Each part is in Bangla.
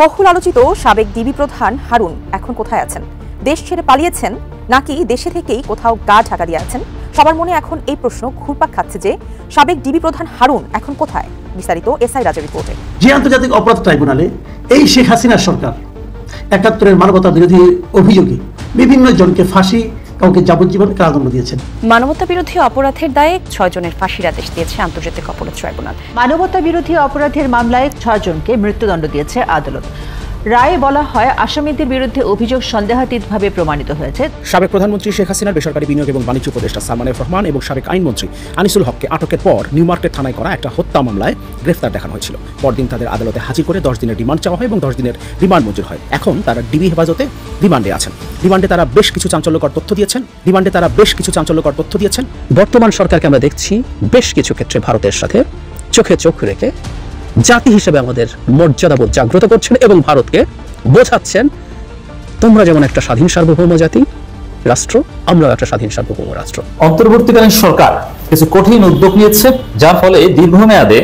বহুল আলোচিত সাবেক ডিবি প্রধান হারুন এখন কোথায় আছেন? দেশ ছেড়ে পালিয়েছেন নাকি দেশে থেকেই কোথাও গা ঢাকা দিয়ে আছেন? সবার মনে এখন এই প্রশ্ন ঘুরপাক খাচ্ছে যে সাবেক ডিবি প্রধান হারুন এখন কোথায়। বিস্তারিত এসআই রাজা রিপোর্টে। যে আন্তর্জাতিক অপরাধ ট্রাইব্যুনালে এই শেখ হাসিনার সরকার ৭১-এর মানবতা বিরোধী অভিযোগে বিভিন্ন জনকে ফাঁসি, কাউকে যাবজ্জীবন কারাদণ্ড দিয়েছেন। মানবতা বিরোধী অপরাধের দায়ে ৬ জনের ফাঁসির আদেশ দিয়েছে আন্তর্জাতিক অপরাধ ট্রাইব্যুনাল। মানবতা বিরোধী অপরাধের মামলায় ৬ জনকে মৃত্যুদণ্ড দিয়েছে আদালত। রায়ে বলা হয়, আসামিদের বিরুদ্ধে অভিযোগ সন্দেহাতীতভাবে প্রমাণিত হয়েছে। সাবেক প্রধানমন্ত্রী শেখ হাসিনার বেসরকারি বিনিয়োগ এবং বাণিজ্য উপদেষ্টা সালমান এফ রহমান এবং সাবেক আইনমন্ত্রী আনিসুল হককে আটকের পর নিউ মার্কেট থানায় করা একটা হত্যা মামলায় গ্রেফতার দেখানো হয়েছিল। পরদিন তাদের আদালতে হাজির করে 10 দিনের রিমান্ড চাওয়া হয় এবং 10 দিনের রিমান্ড মঞ্জুর হয়। এখন তারা ডিবি হেফাজতে রিমান্ডে আছেন। রিমান্ডে তারা বেশ কিছু চাঞ্চল্যকর তথ্য দিয়েছেন। বর্তমান সরকারকে আমরা দেখছি বেশ কিছু ক্ষেত্রে ভারতের সাথে চোখে চোখ রেখে জাতি হিসেবে আমাদের মর্যাদাবোধ জাগ্রত করছেন এবং ভারতকে বোঝাচ্ছেন, তোমরা যেমন একটা স্বাধীন সার্বভৌম জাতি রাষ্ট্র, আমরাও একটা স্বাধীন সার্বভৌম রাষ্ট্র। অন্তর্বর্তীকালীন সরকার কিছু কঠিন উদ্যোগ নিয়েছে, যার ফলে দীর্ঘমেয়াদে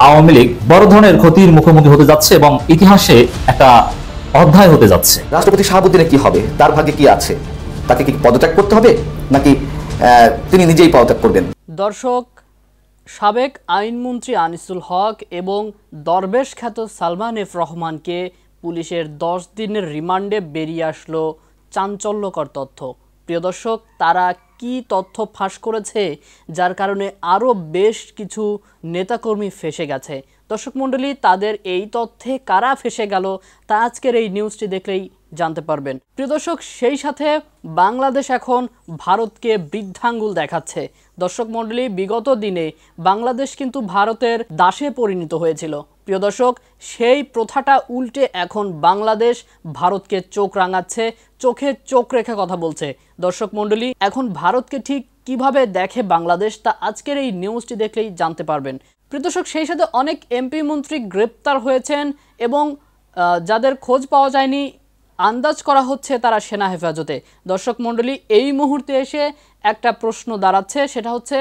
আওয়ামী লীগ বড় ধরনের ক্ষতির মুখোমুখি হতে যাচ্ছে এবং ইতিহাসে একটা অধ্যায় হতে যাচ্ছে। রাষ্ট্রপতি শাহাবুদ্দিনের কি হবে? তার ভাগ্যে কি আছে? তাকে কি পদত্যাগ করতে হবে নাকি তিনি নিজেই পদত্যাগ করবেন? দর্শক, সাবেক আইনমন্ত্রী আনিসুল হক এবং দরবেশ খ্যাত সালমান এফ রহমানকে পুলিশের 10 দিনের রিমান্ডে বেরিয়ে আসলো চাঞ্চল্যকর তথ্য। প্রিয় দর্শক, তারা কি তথ্য ফাঁস করেছে যার কারণে আরও বেশ কিছু নেতাকর্মী ফেঁসে গেছে। দর্শক মণ্ডলী, তাদের এই তথ্যে কারা ফেঁসে গেল তা আজকের এই নিউজটি দেখলেই জানতে পারবেন। প্রিয় দর্শক, সেই সাথে বাংলাদেশ এখন ভারতকে বৃদ্ধাঙ্গুল দেখাচ্ছে। দর্শক মণ্ডলী, বিগত দিনে বাংলাদেশ কিন্তু ভারতের দাসে পরিণত হয়েছিল। প্রিয় দর্শক, সেই প্রথাটা উল্টে এখন বাংলাদেশ ভারতকে চোখ রাঙাচ্ছে, চোখে চোখ রেখে কথা বলছে। দর্শক মণ্ডলী, এখন ভারতকে ঠিক কিভাবে দেখে বাংলাদেশ তা আজকের এই নিউজটি দেখলেই জানতে পারবেন। প্রিয় দর্শক, সেই সাথে অনেক এমপি মন্ত্রী গ্রেপ্তার হয়েছেন এবং যাদের খোঁজ পাওয়া যায়নি আন্দাজ করা হচ্ছে তারা সেনা হেফাজতে। দর্শক মণ্ডলী, এই মুহূর্তে এসে একটা প্রশ্ন দাঁড়াচ্ছে, সেটা হচ্ছে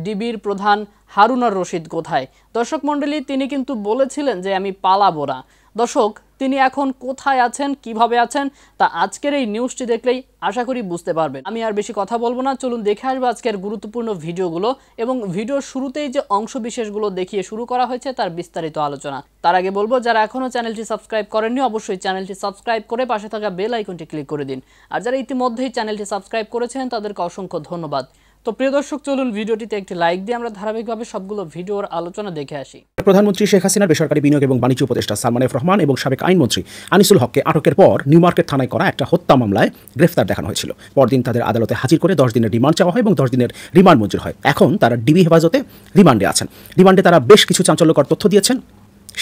ডিবির প্রধান হারুন আর রশিদ কোথায়? দর্শক মণ্ডলী, তিনি কিন্তু বলেছিলেন যে আমি পালাবো না। দর্শক, তিনি এখন কোথায় আছেন, কিভাবে আছেন তা আজকের এই নিউজটি দেখলেই আশা করি বুঝতে পারবেন। আমি আর বেশি কথা বলবো না, চলুন দেখে আসবো আজকের গুরুত্বপূর্ণ ভিডিওগুলো এবং ভিডিওর শুরুতেই যে অংশ বিশেষগুলো দেখিয়ে শুরু করা হয়েছে তার বিস্তারিত আলোচনা। তার আগে বলবো, যারা এখনও চ্যানেলটি সাবস্ক্রাইব করেননি অবশ্যই চ্যানেলটি সাবস্ক্রাইব করে পাশে থাকা বেল আইকনটি ক্লিক করে দিন। আর যারা ইতিমধ্যেই চ্যানেলটি সাবস্ক্রাইব করেছেন তাদেরকে অসংখ্য ধন্যবাদ। তো প্রিয় দর্শক, চলুন ভিডিওটিতে একটি লাইক দিয়ে আমরা ধারাবাহিকভাবে সবগুলো ভিডিওর আলোচনা দেখে আসি। প্রধানমন্ত্রী শেখ হাসিনার বেসরকারি বিনিয়োগ এবং বাণিজ্য উপদেষ্টা সালমান এফ রহমান এবং সাবেক আইনমন্ত্রী আনিসুল হককে আটকের পর নিউ মার্কেট থানায় করা একটা হত্যা মামলায় গ্রেফতার দেখানো হয়েছিল। পরদিন তাদের আদালতে হাজির করে 10 দিনের রিমান্ড চাওয়া হয় এবং 10 দিনের রিমান্ড মঞ্জুর হয়। এখন তারা ডিবি হেফাজতে রিমান্ডে আছেন। রিমান্ডে তারা বেশ কিছু চাঞ্চল্যকর তথ্য দিয়েছেন,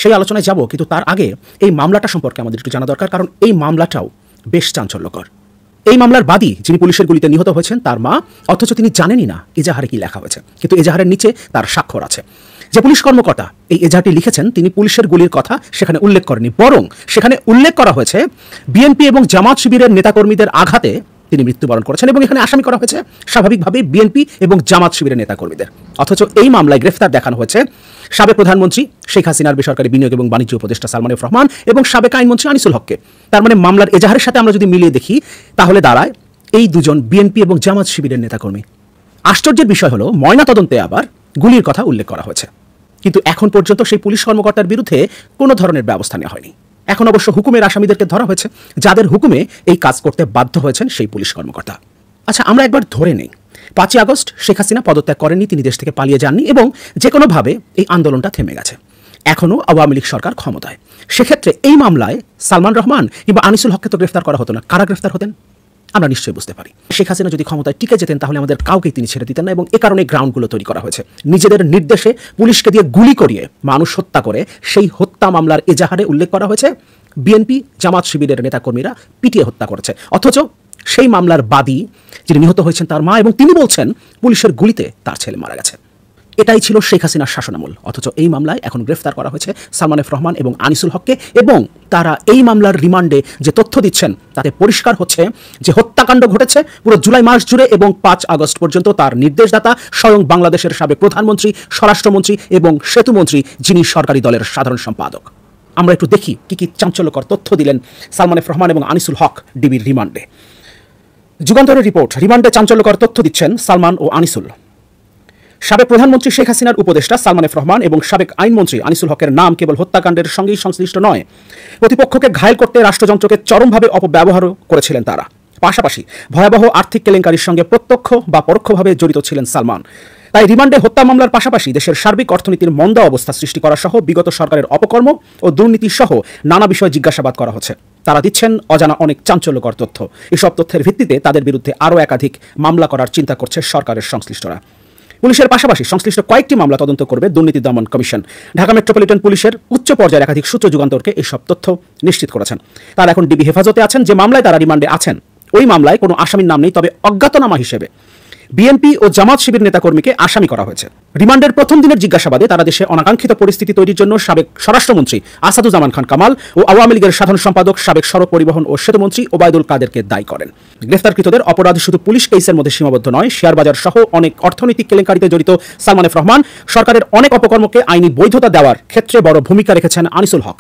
সেই আলোচনায় যাব। কিন্তু তার আগে এই মামলাটা সম্পর্কে আমাদের একটু জানা দরকার, কারণ এই মামলাটাও বেশ চাঞ্চল্যকর। এই মামলার বাদী, যিনি পুলিশের গুলিতে নিহত হয়েছেন, তার মা, অথচ তিনি জানেনই না এজাহারে কি লেখা হয়েছে, কিন্তু এজাহারের নিচে তার স্বাক্ষর আছে। যে পুলিশ কর্মকর্তা এই এজাহারটি লিখেছেন তিনি পুলিশের গুলির কথা সেখানে উল্লেখ করেনি, বরং সেখানে উল্লেখ করা হয়েছে বিএনপি এবং জামাত শিবিরের নেতাকর্মীদের আঘাতে তিনি মৃত্যুবরণ করেছেন এবং এখানে আসামি করা হয়েছে স্বাভাবিকভাবে বিএনপি এবং জামাত শিবিরের নেতাকর্মীদের। অথচ এই মামলায় গ্রেফতার দেখানো হয়েছে সাবেক প্রধানমন্ত্রী শেখ হাসিনার বেসরকারি বিনিয়োগ এবং বাণিজ্য উপদেষ্টা সালমান এফ রহমান এবং সাবেক আইনমন্ত্রী আনিসুল হককে। তার মানে মামলার এজাহারের সাথে আমরা যদি মিলিয়ে দেখি তাহলে দাঁড়ায় এই দুজন বিএনপি এবং জামাত শিবিরের নেতাকর্মী। আশ্চর্যের বিষয় হলো, ময়নাতদন্তে আবার গুলির কথা উল্লেখ করা হয়েছে, কিন্তু এখন পর্যন্ত সেই পুলিশ কর্মকর্তার বিরুদ্ধে কোনো ধরনের ব্যবস্থা নেওয়া হয়নি। এখন অবশ্য হুকুমের আসামিদেরকে ধরা হয়েছে, যাদের হুকুমে এই কাজ করতে বাধ্য হয়েছেন সেই পুলিশ কর্মকর্তা। আচ্ছা, আমরা একবার ধরে নেই 5ই আগস্ট শেখ হাসিনা পদত্যাগ করেননি, তিনি দেশ থেকে পালিয়ে যাননি এবং যে কোনোভাবে এই আন্দোলনটা থেমে গেছে। এখনও আওয়ামী লীগ সরকার ক্ষমতায়। সেক্ষেত্রে এই মামলায় সালমান রহমান কিংবা আনিসুল হককে তো গ্রেফতার করা হতো না। কারা গ্রেফতার হতেন আমরা নিশ্চয়ই বুঝতে পারি। শেখ হাসিনা যদি ক্ষমতায় টিকে যেতেন তাহলে আমাদের কাউকেই তিনি ছেড়ে দিতেন না এবং এ কারণে গ্রাউন্ডগুলো তৈরি করা হয়েছে। নিজেদের নির্দেশে পুলিশকে দিয়ে গুলি করিয়ে মানুষ হত্যা করে সেই হত্যা মামলার এজাহারে উল্লেখ করা হয়েছে বিএনপি জামাত শিবিরের নেতাকর্মীরা পিটিয়ে হত্যা করেছে। অথচ সেই মামলার বাদী, যিনি নিহত হয়েছেন, তার মা, এবং তিনি বলছেন পুলিশের গুলিতে তার ছেলে মারা গেছে। এটাই ছিল শেখ হাসিনার শাসনামল। অথচ এই মামলায় এখন গ্রেফতার করা হয়েছে সালমান এফ রহমান এবং আনিসুল হককে এবং তারা এই মামলার রিমান্ডে যে তথ্য দিচ্ছেন তাতে পরিষ্কার হচ্ছে যে হত্যাকাণ্ড ঘটেছে পুরো জুলাই মাস জুড়ে এবং 5 আগস্ট পর্যন্ত তার নির্দেশদাতা স্বয়ং বাংলাদেশের সাবেক প্রধানমন্ত্রী, স্বরাষ্ট্রমন্ত্রী এবং সেতুমন্ত্রী, যিনি সরকারি দলের সাধারণ সম্পাদক। আমরা একটু দেখি কি চাঞ্চল্যকর তথ্য দিলেন সালমান এফ রহমান এবং আনিসুল হক ডিবির রিমান্ডে। যুগান্তরের রিপোর্ট, রিমান্ডে চাঞ্চল্যকর তথ্য দিচ্ছেন সালমান ও আনিসুল। সাবেক প্রধানমন্ত্রী শেখ হাসিনার উপদেষ্টা সালমান এফ রহমান এবং সাবেক আইনমন্ত্রী আনিসুল হকের নাম কেবল হত্যাকাণ্ডের সঙ্গেই সংশ্লিষ্ট নয়, প্রতিপক্ষকে ঘায়েল করতে রাষ্ট্রযন্ত্রকে চরমভাবে অপব্যবহারও করেছিলেন তারা। পাশাপাশি ভয়াবহ আর্থিক কেলেঙ্কারির সঙ্গে প্রত্যক্ষ বা পরোক্ষভাবে জড়িত ছিলেন সালমান। তাই রিমান্ডে হত্যা মামলার পাশাপাশি দেশের সার্বিক অর্থনীতির মন্দা অবস্থা সৃষ্টি করা সহ বিগত সরকারের অপকর্ম ও দুর্নীতি সহ নানা বিষয়ে জিজ্ঞাসাবাদ করা হচ্ছে। তারা দিচ্ছেন অজানা অনেক চাঞ্চল্যকর তথ্য। এসব তথ্যের ভিত্তিতে তাদের বিরুদ্ধে আরও একাধিক মামলা করার চিন্তা করছে সরকারের সংশ্লিষ্টরা। পুলিশের পাশাপাশি সংশ্লিষ্ট কয়েকটি মামলা তদন্ত করবে দুর্নীতি দমন কমিশন। ঢাকা মেট্রোপলিটন পুলিশের উচ্চ পর্যায়ের একাধিক সূত্র যুগান্তরকে এসব তথ্য নিশ্চিত করেছেন। তারা এখন ডিবি হেফাজতে আছেন। যে মামলায় তারা রিমান্ডে আছেন ওই মামলায় কোনো আসামির নাম নেই, তবে অজ্ঞাতনামা হিসেবে বিএনপি ও জামাত শিবির নেতাকর্মীকে আসামি করা হয়েছে। রিমান্ডের প্রথম দিনের জিজ্ঞাসাবাদে তারা দেশে অনাকাঙ্ক্ষিত পরিস্থিতি তৈরির জন্য সাবেক স্বরাষ্ট্রমন্ত্রী আসাদুজ্জামান খান কামাল ও আওয়ামী লীগের সাধারণ সম্পাদক সাবেক সড়ক পরিবহন ও সেতুমন্ত্রী ওবায়দুল কাদেরকে দায়ী করেন। গ্রেফতারকৃতদের অপরাধ শুধু পুলিশ কেসের মধ্যে সীমাবদ্ধ নয়, শেয়ার বাজার সহ অনেক অর্থনৈতিক কেলেঙ্কারিতে জড়িত সালমান এফ রহমান সরকারের অনেক অপকর্মকে আইনি বৈধতা দেওয়ার ক্ষেত্রে বড় ভূমিকা রেখেছেন আনিসুল হক।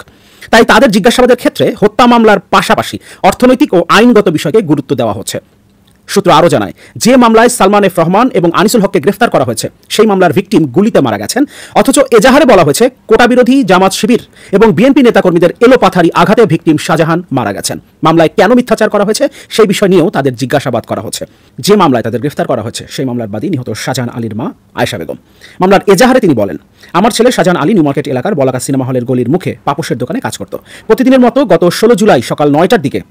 তাই তাদের জিজ্ঞাসাবাদের ক্ষেত্রে হত্যা মামলার পাশাপাশি অর্থনৈতিক ও আইনগত বিষয়কে গুরুত্ব দেওয়া হচ্ছে। সূত্র আরও জানায়, যে মামলায় সালমান এফ রহমান এবং আনিসুল হককে গ্রেফতার করা হয়েছে সেই মামলার ভিকটিম গুলিতে মারা গেছেন, অথচ এজাহারে বলা হয়েছে কোটা বিরোধী জামাত শিবির এবং বিএনপি নেতাকর্মীদের এলোপাথারি আঘাতে ভিকটিম শাহজাহান মারা গেছেন। মামলায় কেন মিথ্যাচার করা হয়েছে সেই বিষয় নিয়েও তাদের জিজ্ঞাসাবাদ করা হচ্ছে। যে মামলায় তাদের গ্রেফতার করা হয়েছে সেই মামলার বাদী নিহত শাহজাহান আলীর মা আয়েশা বেগম। মামলার এজাহারে তিনি বলেন, আমার ছেলে শাহজাহান আলী নিউ মার্কেট এলাকার বলাকা সিনেমা হলের গলির মুখে পাপোশের দোকানে কাজ করত। প্রতিদিনের মতো গত 16 জুলাই সকাল 9টার দিকে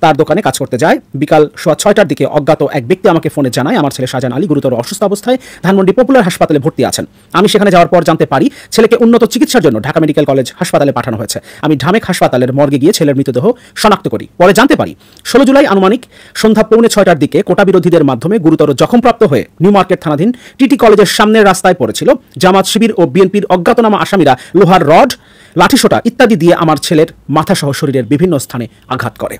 তার দোকানে কাজ করতে যায়। বিকাল 6টার দিকে অজ্ঞাত এক ব্যক্তি আমাকে ফোনে জানায় আমার ছেলে শাহজাহান আলী গুরুতর অসুস্থ অবস্থায় ধানমন্ডি পপুলার হাসপাতালে ভর্তি আছেন। আমি সেখানে যাওয়ার পর জানতে পারি ছেলেকে উন্নত চিকিৎসার জন্য ঢাকা মেডিকেল কলেজ হাসপাতালে পাঠানো হয়েছে। আমি ঢামেক হাসপাতালের মর্গে গিয়ে ছেলের মৃতদেহ শনাক্ত করি। পরে জানতে পারি 16 জুলাই আনুমানিক সন্ধ্যা 5:45টার দিকে কোটা বিরোধীদের মাধ্যমে গুরুতর জখমপ্রাপ্ত হয়ে নিউ মার্কেট থানাধীন টিটি কলেজের সামনের রাস্তায় পড়েছিল। জামাত শিবির ও বিএনপির অজ্ঞাতনামা আসামিরা লোহার রড, লাঠিসোঁটা ইত্যাদি দিয়ে আমার ছেলের মাথাসহ শরীরের বিভিন্ন স্থানে আঘাত করে।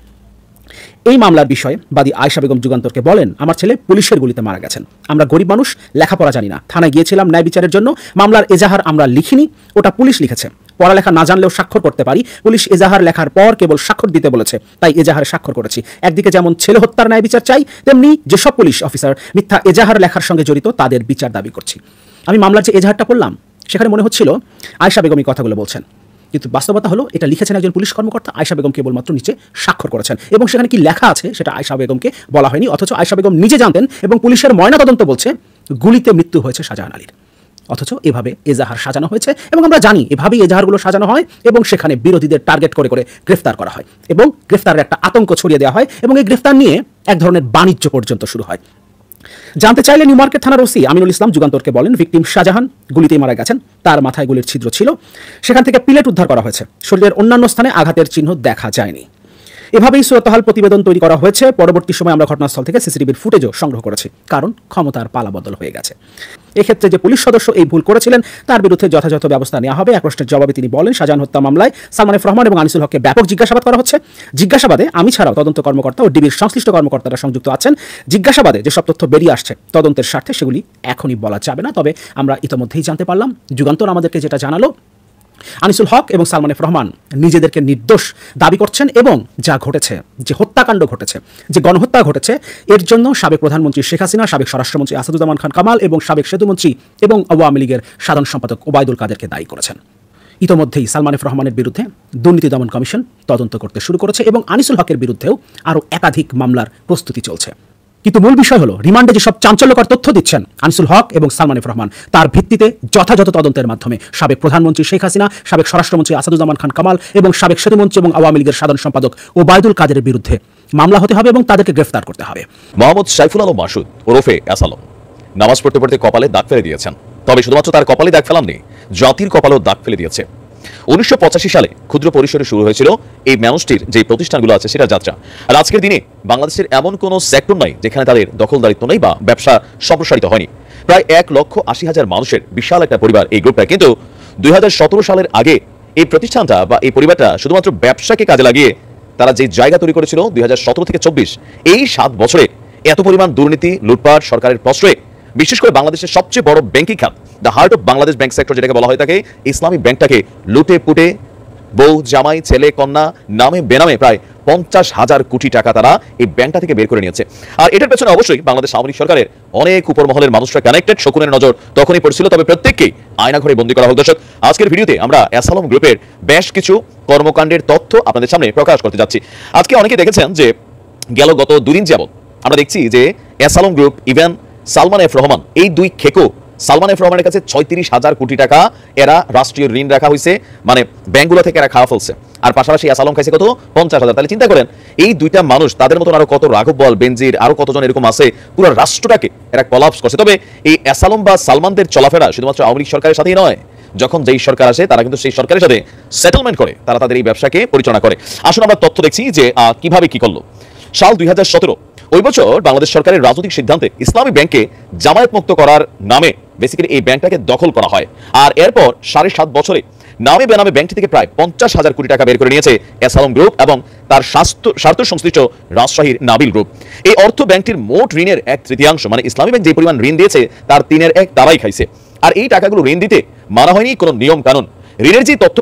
এই মামলার বিষয়ে বাদী আয়েশা বেগম যুগান্তরকে বলেন, আমার ছেলে পুলিশের গুলিতে মারা গেছেন। আমরা গরিব মানুষ, লেখাপড়া জানি না। থানায় গিয়েছিলাম ন্যায় বিচারের জন্য। মামলার এজাহার আমরা লিখিনি, ওটা পুলিশ লিখেছে। পড়ালেখা না জানলেও স্বাক্ষর করতে পারি। পুলিশ এজাহার লেখার পর কেবল স্বাক্ষর দিতে বলেছে, তাই এজাহারে স্বাক্ষর করেছি। একদিকে যেমন ছেলে হত্যার ন্যায় বিচার চাই, তেমনি যেসব পুলিশ অফিসার মিথ্যা এজাহার লেখার সঙ্গে জড়িত তাদের বিচার দাবি করছি। আমি মামলার যে এজাহারটা পড়লাম সেখানে মনে হচ্ছিল আয়েশা বেগম এই কথাগুলো বলছেন, কিন্তু বাস্তবতা হলো এটা লিখেছেন একজন পুলিশ কর্মকর্তা। আয়েশা বেগম কেবলমাত্র নিচে স্বাক্ষর করেছেন এবং সেখানে কি লেখা আছে সেটা আয়েশা বেগমকে বলা হয়নি। অথচ আয়েশা বেগম নিজে জানতেন এবং পুলিশের ময়নাতদন্ত বলছে গুলিতে মৃত্যু হয়েছে শাহজাহান আলীর। অথচ এভাবে এজাহার সাজানো হয়েছে এবং আমরা জানি এভাবেই এজাহারগুলো সাজানো হয় এবং সেখানে বিরোধীদের টার্গেট করে করে গ্রেফতার করা হয় এবং গ্রেফতারের একটা আতঙ্ক ছড়িয়ে দেওয়া হয় এবং এই গ্রেফতার নিয়ে এক ধরনের বাণিজ্য পর্যন্ত শুরু হয়। জানতে চাইলে নিউ মার্কেট থানার ওসি আমিনুল ইসলাম যুগান্তরকে বলেন, ভিকটিম শাহজাহান গুলিতেই মারা গেছেন। তার মাথায় গুলির ছিদ্র ছিল। সেখান থেকে পিলেট উদ্ধার করা হয়েছে। শরীরের অন্যান্য স্থানে আঘাতের চিহ্ন দেখা যায়নি। এভাবেই সুরতহাল প্রতিবেদন তৈরি করা হয়েছে। পরবর্তী সময় আমরা ঘটনাস্থল থেকে সিসিটিভির ফুটেজও সংগ্রহ করেছি, কারণ ক্ষমতার পালাবদল হয়ে গেছে। এক্ষেত্রে যে পুলিশ সদস্য এই ভুল করেছিলেন তার বিরুদ্ধে যথাযথ ব্যবস্থা নেওয়া হবে। এক প্রশ্নের জবাবে তিনি বলেন, শাহজাহান হত্যা মামলায় সালমান এফ রহমান এবং আনিসুল হককে ব্যাপক জিজ্ঞাসাবাদ করা হচ্ছে। জিজ্ঞাসাবাদে আমি ছাড়াও তদন্ত কর্মকর্তা ও ডিবির সংশ্লিষ্ট কর্মকর্তারা সংযুক্ত আছেন। জিজ্ঞাসাবাদে যেসব তথ্য বেরিয়ে আসছে তদন্তের স্বার্থে সেগুলি এখনই বলা যাবে না। তবে আমরা ইতিমধ্যেই জানতে পারলাম, যুগান্তর আমাদেরকে যেটা জানালো, আনিসুল হক এবং সালমান এফ রহমান নিজেদেরকে নির্দোষ দাবি করছেন এবং যা ঘটেছে, যে হত্যাকাণ্ড ঘটেছে, যে গণহত্যা ঘটেছে, এর জন্য সাবেক প্রধানমন্ত্রী শেখ হাসিনা, সাবেক স্বরাষ্ট্রমন্ত্রী আসাদুজ্জামান খান কামাল এবং সাবেক সেতুমন্ত্রী এবং আওয়ামী লীগের সাধারণ সম্পাদক ওবায়দুল কাদেরকে দায়ী করেছেন। ইতোমধ্যেই সালমান এফ রহমানের বিরুদ্ধে দুর্নীতি দমন কমিশন তদন্ত করতে শুরু করেছে এবং আনিসুল হকের বিরুদ্ধেও আরও একাধিক মামলার প্রস্তুতি চলছে। কিন্তু মূল বিষয় হলো, রিমান্ডে যেসব চাঞ্চল্যকর তথ্য দিচ্ছেন আনিসুল হক এবং সালমান এফ রহমান, তার ভিত্তিতে যথাযথ তদন্তের মাধ্যমে সাবেক প্রধানমন্ত্রী শেখ হাসিনা, সাবেক স্বরাষ্ট্রমন্ত্রী আসাদুজ্জামান খান কামাল এবং সাবেক সেতুমন্ত্রী এবং আওয়ামী লীগের সাধারণ সম্পাদক ওবায়দুল কাদেরের বিরুদ্ধে মামলা হতে হবে এবং তাদেরকে গ্রেফতার করতে হবে। মোহাম্মদ সাইফুল আলম মাসুদ ওরফে এসালম নামাজ পড়তে পড়তে কপালে দাগ ফেলে দিয়েছেন। তবে শুধুমাত্র তার কপালে দাগ ফেলাননি, জাতির কপালেও দাগ ফেলে দিয়েছে। 1985 সালে ক্ষুদ্র পরিসরে শুরু হয়েছিল এই মানুষটির যে প্রতিষ্ঠানগুলো আছে সেটা যাত্রা। আর আজকের দিনে বাংলাদেশের এমন কোনো সেক্টর নাই যেখানে তাদের দখলদারিত্ব নেই বা ব্যবসা সম্প্রসারিত হয়নি। প্রায় 1,80,000 মানুষের বিশাল একটা পরিবার এই গ্রুপটা। কিন্তু 2017 সালের আগে এই প্রতিষ্ঠানটা বা এই পরিবারটা শুধুমাত্র ব্যবসাকে কাজে লাগিয়ে তারা যে জায়গা তৈরি করেছিল 2017 থেকে 24 এই 7 বছরে এত পরিমাণ দুর্নীতি, লুটপাট, সরকারের প্রশ্রয়ে, বিশেষ করে বাংলাদেশের সবচেয়ে বড় ব্যাংকিং খাত, the heart of Bangladesh bank sector যেটাকে বলা হয় থাকে, ইসলামী ব্যাংকটাকে লুটে পুটে বউ, জামাই, ছেলে, কন্যা নামে বেনামে প্রায় 50,000 কোটি টাকা তারা এই ব্যাংকটা থেকে বের করে নিয়েছে। আর এটার পেছনে অবশ্যই বাংলাদেশ আওয়ামী লীগ সরকারের অনেক উপর মহলের মানুষরা কানেক্টেড। শকুনের নজর তখনই পড়ছিল, তবে প্রত্যেককেই আয়নাঘরে বন্দী করা হোক। দর্শক, আজকের ভিডিওতে আমরা অ্যাসালম গ্রুপের বেশ কিছু কর্মকাণ্ডের তথ্য আপনাদের সামনে প্রকাশ করতে যাচ্ছি। আজকে অনেকে দেখেছেন যে গত 2 দিন যাবত আমরা দেখছি যে অ্যাসালম group, even Salman F Rahman, এই দুই খেকো সালমান এফ রহমানের কাছে 36,000 কোটি টাকা এরা রাষ্ট্রীয় ঋণ রাখা হয়েছে, মানে ব্যাংকগুলো থেকে এরা খাওয়া ফেলছে। আর পাশাপাশি অ্যাসালম খাইছে কত? 50,000। তাহলে চিন্তা করেন এই দুইটা মানুষ, তাদের মতন আরো কত রাঘব বল, বেনজির, আরো কতজন এরকম আছে, পুরো রাষ্ট্রটাকে এরা কলাপস করছে। তবে এই অ্যাসালম বা সালমানদের চলাফেরা শুধুমাত্র আওয়ামী লীগ সরকারের সাথেই নয়, যখন যেই সরকার আসে তারা কিন্তু সেই সরকারের সাথে সেটেলমেন্ট করে তারা তাদের এই ব্যবসাকে পরিচালনা করে। আসুন আমরা তথ্য দেখছি যে কিভাবে কি করলো। সাল 2017, ওই বছর বাংলাদেশ সরকারের রাজনৈতিক সিদ্ধান্তে ইসলামী ব্যাংকে জামায়াত মুক্ত করার নামে বেসিক্যালি এই ব্যাংকটাকে দখল করা হয়। আর এরপর 7.5 বছরে নামে বেনামে ব্যাংকটি থেকে প্রায় 50,000 কোটি টাকা বের করে নিয়েছে অ্যাসালম গ্রুপ এবং তার স্বার্থ সংশ্লিষ্ট রাজশাহীর নাবিল গ্রুপ। এই অর্থ ব্যাংকটির মোট ঋণের 1/3, মানে ইসলামী ব্যাংক যে পরিমাণ ঋণ দিয়েছে তার 3/1 তারাই খাইছে। আর এই টাকাগুলো ঋণ দিতে মানা হয়নি কোনো নিয়ম কানুন। ঋণের যে তথ্য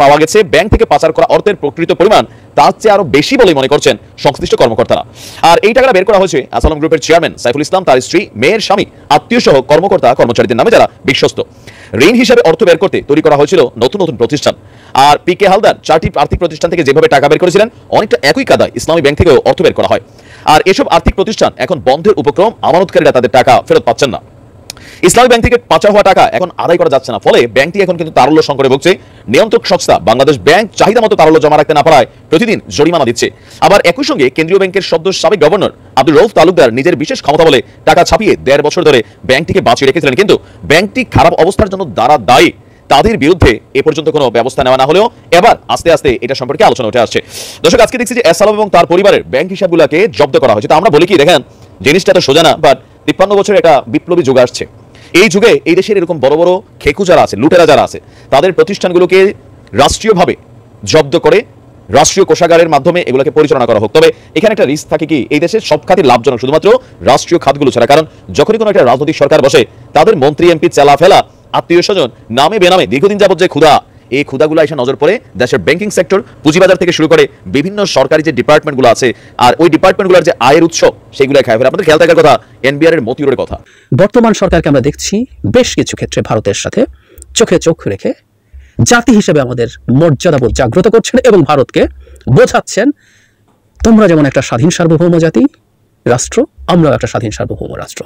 পাওয়া গেছে, ব্যাংক থেকে পাচার করা অর্থের প্রকৃত পরিমাণ তার চেয়ে আরো বেশি বলে মনে করছেন সংশ্লিষ্ট কর্মকর্তারা। আর এই টাকাটা বের করা হয়েছে অ্যাসালম গ্রুপের চেয়ারম্যান সাইফুল ইসলাম, তার স্ত্রী, মেয়ের স্বামী, আত্মীয় সহ কর্মকর্তা কর্মচারীদের নামে যারা বিশ্বস্ত। ঋণ হিসাবে অর্থ বের করতে তৈরি করা হয়েছিল নতুন নতুন প্রতিষ্ঠান। আর পিকে হালদার 4টি আর্থিক প্রতিষ্ঠান থেকে যেভাবে টাকা বের করেছিলেন, অনেকটা একই কাদায় ইসলামী ব্যাংক থেকেও অর্থ বের করা হয়। আর এসব আর্থিক প্রতিষ্ঠান এখন বন্ধের উপক্রম, আমানতকারীরা তাদের টাকা ফেরত পাচ্ছেন না। ইসলামী ব্যাংক থেকে পাচার হওয়া টাকা এখন আদায় করা যাচ্ছে না, ফলে ব্যাংকটি এখন কিন্তু তারল্য সংকটে ভুগছে। নিয়ন্ত্রক সংস্থা বাংলাদেশ ব্যাংক চাহিদা মতো তারল্য জমা রাখতে না পারায় প্রতিদিন জরিমানা দিচ্ছে। আবার একই সঙ্গে কেন্দ্রীয় ব্যাংকের সদ্য সাবেক গভর্নর আব্দুর রউফ তালুকদার নিজের বিশেষ ক্ষমতা বলে টাকা ছাপিয়ে 1.5 বছর ধরে ব্যাংকটিকে বাঁচিয়ে রেখেছিলেন, কিন্তু ব্যাংকটি খারাপ অবস্থার জন্য যারা দায়ী তাদের বিরুদ্ধে এ পর্যন্ত কোনো ব্যবস্থা নেওয়া না হলেও এবার আস্তে আস্তে এটা সম্পর্কে আলোচনা উঠে আসছে। দর্শক, আজকে দেখছি যে অ্যাসালম এবং তার পরিবারের ব্যাংক হিসাবগুলোকে জব্দ করা হয়েছে। তো আমরা বলি কি, দেখেন জিনিসটা তো সোজা না, বাট 53 বছরের একটা বিপ্লবী যুগ আসছে। এই যুগে এই দেশের এরকম বড় বড় খেকু যারা আছে, লুটেরা যারা আছে, তাদের প্রতিষ্ঠানগুলোকে রাষ্ট্রীয়ভাবে জব্দ করে রাষ্ট্রীয় কোষাগারের মাধ্যমে এগুলোকে পরিচালনা করা হোক। তবে এখানে একটা রিস্ক থাকে কি, এই দেশের সব খাতই লাভজনক, শুধুমাত্র রাষ্ট্রীয় খাতগুলো ছাড়া। কারণ যখনই কোনো একটা রাজনৈতিক সরকার বসে, তাদের মন্ত্রী, এমপি, চেলা ফেলা, আত্মীয় স্বজন, নামে বেনামে দীর্ঘদিন যাবত যে ক্ষুধা, এই ক্ষুধাগুলো এসে নজর পড়ে দেশের ব্যাংকিং সেক্টর, পুঁজিবাজার থেকে শুরু করে বিভিন্ন সরকারি যে ডিপার্টমেন্টগুলো আছে, আর ওই ডিপার্টমেন্টগুলোর যে আয়ের উৎস, সেগুলো খায় ফেলে। আপনাদের খেয়াল থাকার কথা এনবিআর এর মতিউরের কথা। বর্তমান সরকারকে আমরা দেখছি বেশ কিছু ক্ষেত্রে ভারতের সাথে চোখে চোখ রেখে জাতি হিসেবে আমাদের মর্যাদাবোধ জাগ্রত করছেন এবং ভারতকে বোঝাচ্ছেন, তোমরা যেমন একটা স্বাধীন সার্বভৌম জাতি রাষ্ট্র, আমরাও একটা স্বাধীন সার্বভৌম রাষ্ট্র।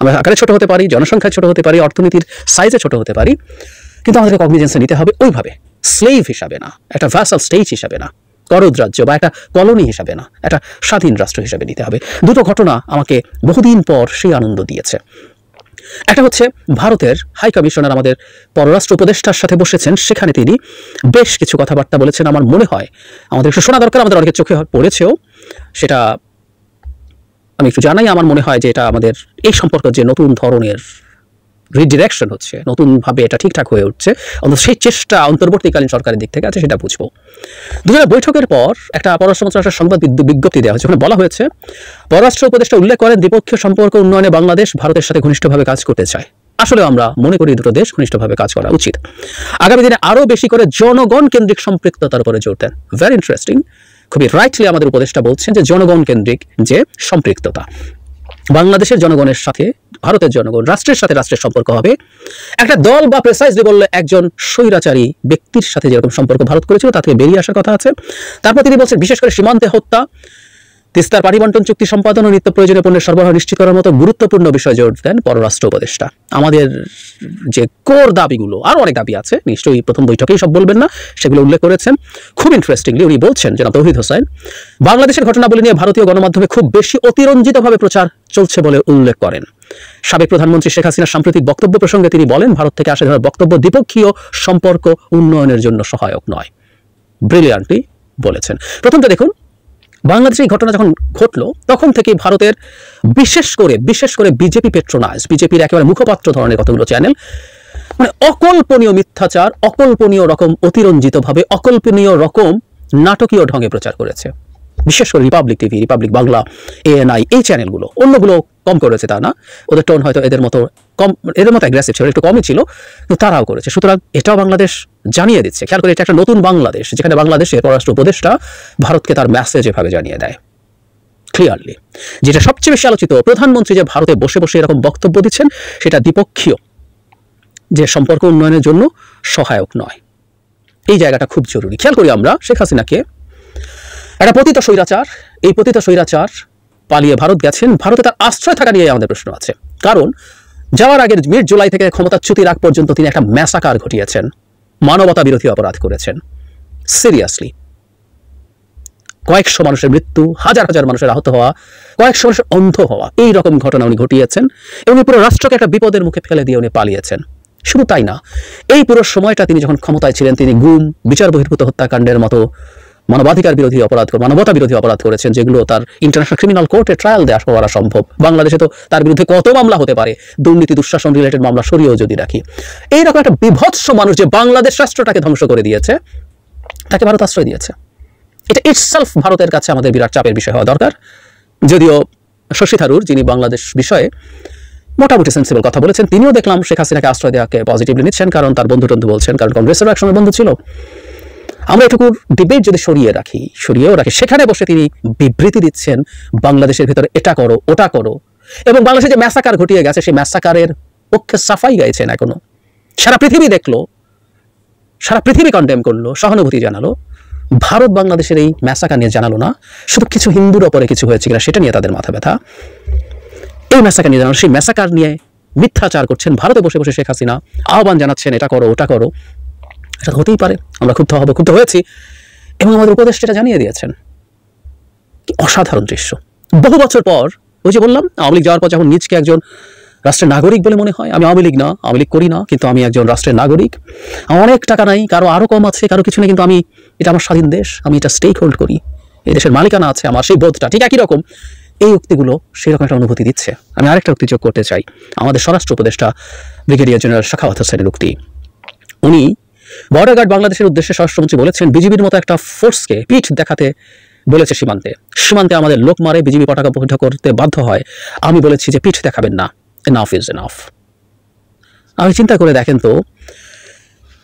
আমরা আকারে ছোট হতে পারি, জনসংখ্যায় ছোট হতে পারি, অর্থনীতির সাইজে ছোট হতে পারি, কিন্তু আমাদেরকে কগনিজেন্সে নিতে হবে ওইভাবে, স্লেভ হিসাবে না, একটা ভ্যাসাল স্টেট হিসাবে না, করদ রাজ্য বা একটা কলোনি হিসাবে না, একটা স্বাধীন রাষ্ট্র হিসাবে নিতে হবে। দুটো ঘটনা আমাকে বহুদিন পর সেই আনন্দ দিয়েছে। একটা হচ্ছে ভারতের হাই কমিশনার আমাদের পররাষ্ট্র উপদেষ্টার সাথে বসেছেন, সেখানে তিনি বেশ কিছু কথাবার্তা বলেছেন। আমার মনে হয় আমাদের একটু শোনা দরকার, আমাদের অনেকের চোখে পড়েছেও, সেটা আমি একটু জানাই। আমার মনে হয় যে এটা আমাদের এই সম্পর্কে যে নতুন ধরনের রিডিরেকশন হচ্ছে, নতুনভাবে এটা ঠিকঠাক হয়ে উঠছে, অন্তত সেই চেষ্টা অন্তর্বর্তীকালীন সরকারের দিক থেকে আছে, সেটা বুঝবো। দুজনের বৈঠকের পর একটা পররাষ্ট্র মন্ত্রণালয়ের সংবাদ বিজ্ঞপ্তি দেওয়া হয়েছে, ওখানে বলা হয়েছে, পররাষ্ট্র উপদেষ্টা উল্লেখ করেন দ্বিপক্ষীয় সম্পর্ক উন্নয়নে বাংলাদেশ ভারতের সাথে ঘনিষ্ঠভাবে কাজ করতে চায়। আসলে আমরা মনে করি দুটো দেশ ঘনিষ্ঠভাবে কাজ করা উচিত। আগামী দিনে আরও বেশি করে জনগণ কেন্দ্রিক সম্পৃক্ততার উপরে জোর দেন। ভেরি ইন্টারেস্টিং, খুবই রাইটলি আমাদের উপদেষ্টা বলছেন যে জনগণ কেন্দ্রিক যে সম্পৃক্ততা, বাংলাদেশের জনগণের সাথে ভারতের জনগণ, রাষ্ট্রের সাথে রাষ্ট্রের সম্পর্ক হবে। একটা দল বা প্রেসাইজলি বললে একজন স্বৈরাচারী ব্যক্তির সাথে যেরকম সম্পর্ক ভারত করেছিল তা থেকে বেরিয়ে আসার কথা আছে। তারপর তিনি বলছেন বিশেষ করে সীমান্তে হত্যা, তিস্তার পানি বন্টন চুক্তি সম্পাদন ও নিত্য প্রয়োজনীয় পণ্যের সরবরাহ নিশ্চিত করার মতো গুরুত্বপূর্ণ বিষয় জোর দেন পররাষ্ট্র উপদেষ্টা। আমাদের যে কোর দাবিগুলো, আরও অনেক দাবি আছে, নিশ্চয়ই প্রথম বৈঠকেই সব বলবেন না, সেগুলো উল্লেখ করেছেন। খুব ইন্টারেস্টিংলি উনি বলছেন, জনাব তৌহিদ হোসেন, বাংলাদেশের ঘটনাবলী নিয়ে ভারতীয় গণমাধ্যমে খুব বেশি অতিরঞ্জিতভাবে প্রচার চলছে বলে উল্লেখ করেন। সাবেক প্রধানমন্ত্রী শেখ হাসিনার সাম্প্রতিক বক্তব্য প্রসঙ্গে তিনি বলেন, ভারত থেকে আসা ধরনের বক্তব্য দ্বিপক্ষীয় সম্পর্ক উন্নয়নের জন্য সহায়ক নয়। ব্রিলিয়ান্টলি বলেছেন। প্রথমটা দেখুন, বাংলাদেশে এই ঘটনা যখন ঘটলো তখন থেকে ভারতের বিশেষ করে বিজেপি পেট্রোনাইজ, বিজেপির একেবারে মুখপাত্র ধরনের কতগুলো চ্যানেল, মানে অকল্পনীয় মিথ্যাচার, অকল্পনীয় রকম অতিরঞ্জিতভাবে, অকল্পনীয় রকম নাটকীয় ঢঙে প্রচার করেছে। বিশেষ করে Republic TV, Republic Bangla, ANI, এই চ্যানেলগুলো, অন্যগুলো কম করেছে তা না, ওদের টোন হয়তো এদের মতো অ্যাগ্রেসিভ ছিল, একটু কমই ছিল, কিন্তু তারাও করেছে। সুতরাং এটাও বাংলাদেশ জানিয়ে দিচ্ছে। খেয়াল করে, এটা একটা নতুন বাংলাদেশ, যেখানে বাংলাদেশের পররাষ্ট্র উপদেষ্টা ভারতকে তার মেসেজ এভাবে জানিয়ে দেয় ক্লিয়ারলি। যেটা সবচেয়ে বেশি আলোচিত, প্রধানমন্ত্রী যে ভারতে বসে বসে এরকম বক্তব্য দিচ্ছেন, সেটা দ্বিপক্ষীয় যে সম্পর্ক উন্নয়নের জন্য সহায়ক নয়। এই জায়গাটা খুব জরুরি। খেয়াল করি আমরা শেখ হাসিনাকে, একটা পতিত স্বৈরাচার, এই পতিত স্বৈরাচার পালিয়ে ভারত গেছেন। ভারতে তার আশ্রয় থাকা নিয়ে আমাদের প্রশ্ন আছে, কারণ যাওয়ার আগের মিড-জুলাই থেকে ক্ষমতাচ্যুতির আগ পর্যন্ত তিনি একটা ম্যাসাকার ঘটিয়েছেন, মানবতা বিরোধী অপরাধ করেছেন। সিরিয়াসলি কয়েকশো মানুষের মৃত্যু, হাজার হাজার মানুষের আহত হওয়া, কয়েকশো মানুষের অন্ধ হওয়া, এই রকম ঘটনা উনি ঘটিয়েছেন এবং পুরো রাষ্ট্রকে একটা বিপদের মুখে ফেলে দিয়ে উনি পালিয়েছেন। শুধু তাই না, এই পুরো সময়টা তিনি যখন ক্ষমতায় ছিলেন, তিনি গুম, বিচার বহির্ভূত হত্যাকাণ্ডের মতো মানবাধিকার বিরোধী অপরাধ, মানবতা বিরোধী অপরাধ করেছেন, যেগুলো তার ইন্টারন্যাশনাল ক্রিমিনাল কোর্টে ট্রায়াল দেওয়া করা সম্ভব। বাংলাদেশে তো তার বিরুদ্ধে কত মামলা হতে পারে, দুর্নীতি দুঃশাসন রিলেটেড মামলা সরিয়েও যদি রাখি। এইরকম একটা বিভৎস মানুষ যে বাংলাদেশ রাষ্ট্রটাকে ধ্বংস করে দিয়েছে, তাকে ভারত আশ্রয় দিয়েছে। এটা ইটসেলফ ভারতের কাছে আমাদের বিরাট চাপের বিষয় হওয়া দরকার। যদিও শশী থারুর, যিনি বাংলাদেশ বিষয়ে মোটামুটি সেন্সিবল কথা বলেছেন, তিনিও দেখলাম শেখ হাসিনাকে আশ্রয় দেওয়াকে পজিটিভলি নিচ্ছেন, কারণ তার বন্ধু বলছেন, কারণ কংগ্রেসেরও একসময় বন্ধু ছিল। আমরা এটুকুর ডিবেট যদি সরিয়েও রাখি, সেখানে বসে তিনি বিবৃতি দিচ্ছেন বাংলাদেশের ভিতরে এটা করো ওটা করো, এবং বাংলাদেশে যে ম্যাসাকার ঘটিয়ে গেছে সেই ম্যাসাকারের পক্ষে সাফাই গাইছেন এখনো। সারা পৃথিবী দেখলো, সারা পৃথিবী কন্ডেম করলো, সহানুভূতি জানালো। ভারত বাংলাদেশের এই ম্যাসাকার নিয়ে জানালো না, শুধু কিছু হিন্দুর ওপরে কিছু হয়েছে কিনা সেটা নিয়ে তাদের মাথা ব্যথা। এই ম্যাসাকার নিয়ে জানালো, সেই ম্যাসাকার নিয়ে মিথ্যাচার করছেন ভারতে বসে বসে শেখ হাসিনা, আহ্বান জানাচ্ছেন এটা করো ওটা করো। এটা হতেই পারে, আমরা ক্ষুব্ধ হয়েছি, এবং আমাদের উপদেষ্টা জানিয়ে দিয়েছেন। কি অসাধারণ দৃশ্য! বহু বছর পর, ওই যে বললাম, আওয়ামী লীগ যাওয়ার পর যখন নিজকে একজন রাষ্ট্রের নাগরিক বলে মনে হয়, আমি আওয়ামী লীগ করি না, কিন্তু আমি একজন রাষ্ট্রের নাগরিক, আমার অনেক টাকা নাই, কারো আরো কম আছে, কারো কিছু নেই, কিন্তু আমি, এটা আমার স্বাধীন দেশ, আমি এটা স্টেক হোল্ড করি, এই দেশের মালিকানা আছে আমার, সেই বোধটা ঠিক একই রকম। এই উক্তিগুলো সেরকম একটা অনুভূতি দিচ্ছে। আমি আরেকটা উক্তি যোগ করতে চাই, আমাদের স্বরাষ্ট্র উপদেষ্টা ব্রিগেডিয়ার জেনারেল শাখাওয়াত হোসেনের উক্তি। উনি বর্ডার গার্ড বাংলাদেশের উদ্দেশ্যে স্বরাষ্ট্রমন্ত্রী বলেছেন, বিজিবির মতো একটা ফোর্সকে পিঠ দেখাতে বলেছে সীমান্তে আমাদের লোক মারে, বিজিবি পতাকা বৈঠ করতে বাধ্য হয়, আমি বলেছি যে পিঠ দেখাবেন না, এনাফ ইজ এনাফ। আমি চিন্তা করে দেখেন তো,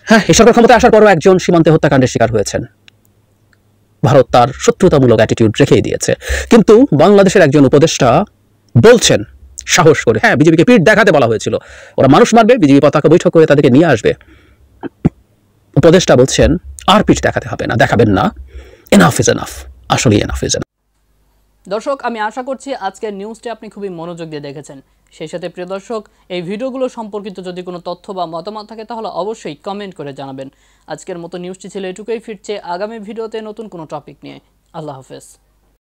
হ্যাঁ, এই সরকার ক্ষমতায় আসার পরও একজন সীমান্তে হত্যাকাণ্ডের শিকার হয়েছেন। ভারত তার শত্রুতামূলক অ্যাটিটিউড রেখেই দিয়েছে, কিন্তু বাংলাদেশের একজন উপদেষ্টা বলছেন সাহস করে, হ্যাঁ, বিজেপিকে পিঠ দেখাতে বলা হয়েছিল, ওরা মানুষ মারবে, বিজেপি পতাকা বৈঠক করে তাদেরকে নিয়ে আসবে। উপদেষ্টা বলছেন আর পিঠ দেখাতে হবে না, দেখাবেন না, এনাফ ইজ এনাফ, আসলে এনাফ ইজ এনাফ। দর্শক, আমি আশা করছি আজকের নিউজটি আপনি খুবই মনোযোগ দিয়ে দেখেছেন। সেই সাথে প্রিয় দর্শক, এই ভিডিওগুলো সম্পর্কিত যদি কোনো তথ্য বা মতামত থাকে তাহলে অবশ্যই কমেন্ট করে জানাবেন। আজকের মতো নিউজটি ছিল এটুকুই, ফিরছে আগামী ভিডিওতে নতুন কোনো টপিক নিয়ে। আল্লাহ হাফেজ।